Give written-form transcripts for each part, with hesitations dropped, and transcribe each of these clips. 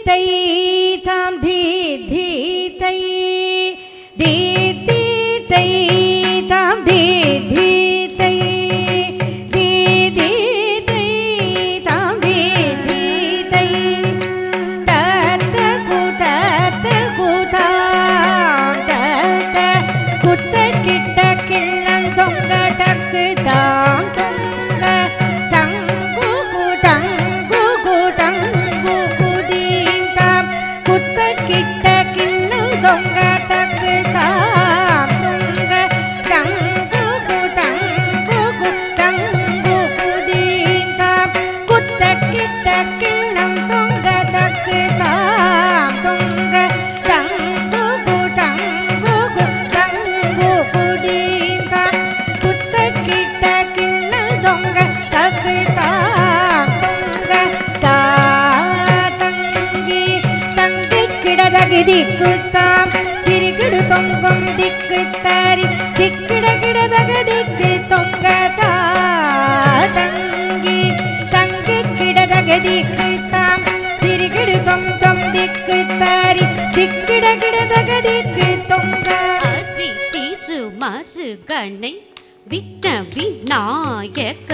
தை தாம் தி தி தை தி தி தை தாம் தி தி தை தி தி தை தாம் தி தி தை தத்த குதாம் தத்த குத்த கிட்ட கிள்ளல் தொங்க டக்கு தாம் தொங்க தங்கு குதங்கு குதங்கு குதீம் தாம் குத்த கிட்ட கிள்ளல் தொங்க டக்கு தாம் தொங்க தங்கு குதங்கு குதங்கு குதீம் தாம் குத்த கிட்ட கிள்ளல் தொங்க டக்கு தாம் தொங்க தங்கு குதங்கு குதங்கு குதீம் தாம் குத்த கிட்ட கிள்ளல் தொங்க டக்கு தாம் தொங்க தாதங்கி தங்கி கிடதகி திக்கு தாம் திரிகிடு தொங்கும் திக்கு தாரி திக்கிட கிடதக திக்கு தொங்க தாதங்கி தங்கி கிடதக திக்கு தாம் திரிகிடு தொம் தொம் திக்கு தாரி திக்கிட கிடதக திக்கு தொங்க அரி தீரு மருகனை விக்ன விநாயக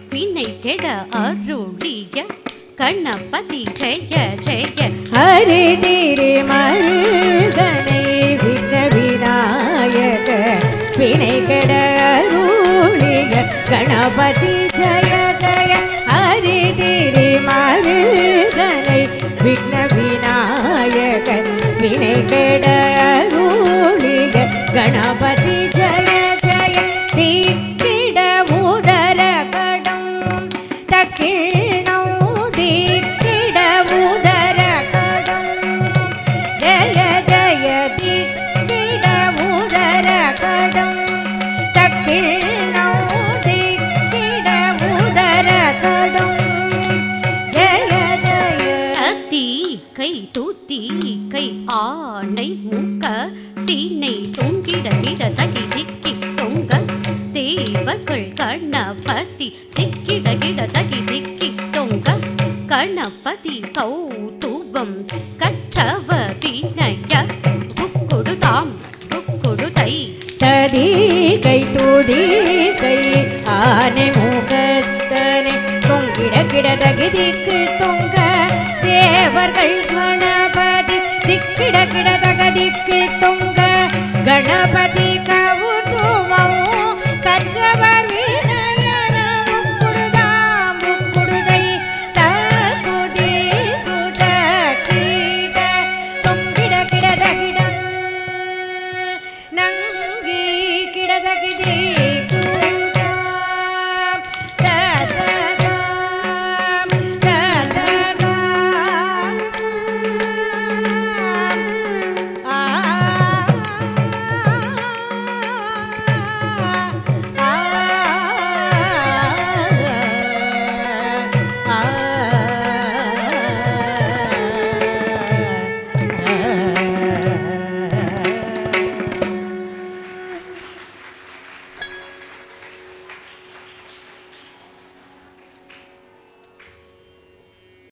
வினை கெட அருளிய கணபதி ஜெய ஜெய ஹரி திரு மருகனை விக்ன விநாயக வினை கெட அருளிய கணபதி ஜய ஜய ஹரி திரு மருகனை விக்ன விநாயக வினை கெட அருளிய கணபதி ஜய ஜய திக்கிட உதர கடம் தக்கிணம் திக்கிட உதர கடம் ஜய ஜய திக்கிட உதர கடம் தக்கிணம் திக்கிட உதர கடம் ஜய ஜய தீ கை தூத்தி கை ஆணை மூக்க தீனை தூங்கிட விட தகி திக்கி தொங்க தேவர்கள் கணபதி திக்கிட கிட தகி திக்கி தொங்க கணபதி கௌதுபம் கற்றவரினய புக்குடு தாம் புக்குடு தை ததி கை தூதி கை ஆனை மூகத்தனை தொங்கிட கிடதகி திக்கு